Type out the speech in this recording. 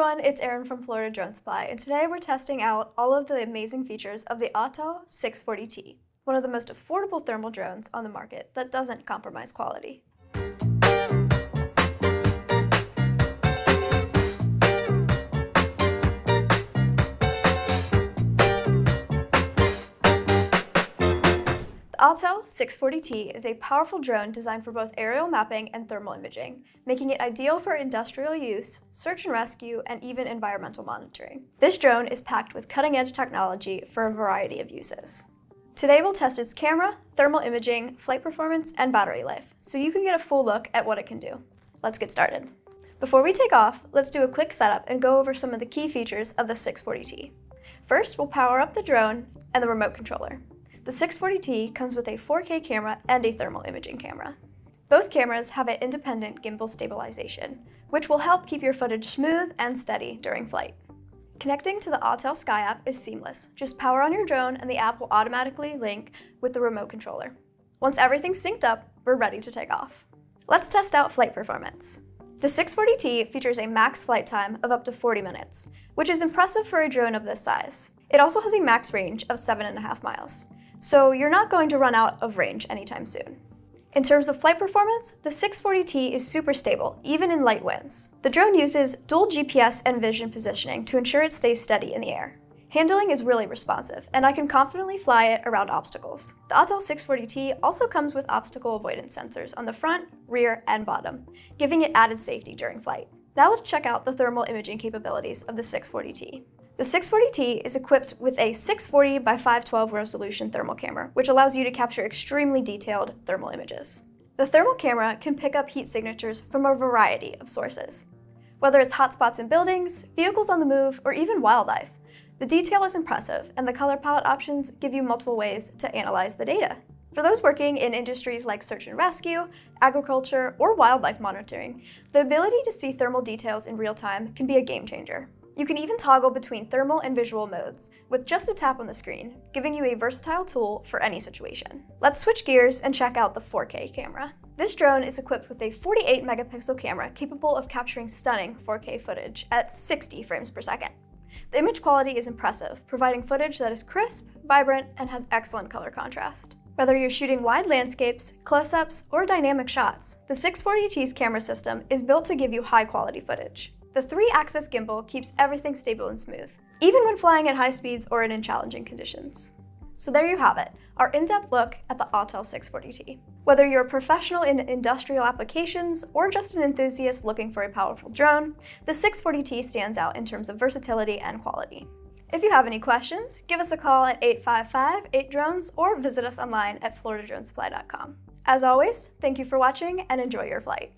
everyone, it's Erin from Florida Drone Supply, and today we're testing out all of the amazing features of the Autel 640T, one of the most affordable thermal drones on the market that doesn't compromise quality. The Autel 640T is a powerful drone designed for both aerial mapping and thermal imaging, making it ideal for industrial use, search and rescue, and even environmental monitoring. This drone is packed with cutting-edge technology for a variety of uses. Today we'll test its camera, thermal imaging, flight performance, and battery life, so you can get a full look at what it can do. Let's get started. Before we take off, let's do a quick setup and go over some of the key features of the 640T. First, we'll power up the drone and the remote controller. The 640T comes with a 4K camera and a thermal imaging camera. Both cameras have an independent gimbal stabilization, which will help keep your footage smooth and steady during flight. Connecting to the Autel Sky app is seamless. Just power on your drone and the app will automatically link with the remote controller. Once everything's synced up, we're ready to take off. Let's test out flight performance. The 640T features a max flight time of up to 40 minutes, which is impressive for a drone of this size. It also has a max range of 7.5 miles. So you're not going to run out of range anytime soon. In terms of flight performance, the 640T is super stable, even in light winds. The drone uses dual GPS and vision positioning to ensure it stays steady in the air. Handling is really responsive, and I can confidently fly it around obstacles. The Autel 640T also comes with obstacle avoidance sensors on the front, rear, and bottom, giving it added safety during flight. Now let's check out the thermal imaging capabilities of the 640T. The 640T is equipped with a 640 by 512 resolution thermal camera, which allows you to capture extremely detailed thermal images. The thermal camera can pick up heat signatures from a variety of sources. Whether it's hotspots in buildings, vehicles on the move, or even wildlife, the detail is impressive, and the color palette options give you multiple ways to analyze the data. For those working in industries like search and rescue, agriculture, or wildlife monitoring, the ability to see thermal details in real time can be a game changer. You can even toggle between thermal and visual modes with just a tap on the screen, giving you a versatile tool for any situation. Let's switch gears and check out the 4K camera. This drone is equipped with a 48 megapixel camera capable of capturing stunning 4K footage at 60 frames per second. The image quality is impressive, providing footage that is crisp, vibrant, and has excellent color contrast. Whether you're shooting wide landscapes, close-ups, or dynamic shots, the 640T's camera system is built to give you high-quality footage. The 3-axis gimbal keeps everything stable and smooth, even when flying at high speeds or in challenging conditions. So there you have it, our in-depth look at the Autel 640T. Whether you're a professional in industrial applications or just an enthusiast looking for a powerful drone, the 640T stands out in terms of versatility and quality. If you have any questions, give us a call at 855-8-DRONES or visit us online at floridadronesupply.com. As always, thank you for watching and enjoy your flight.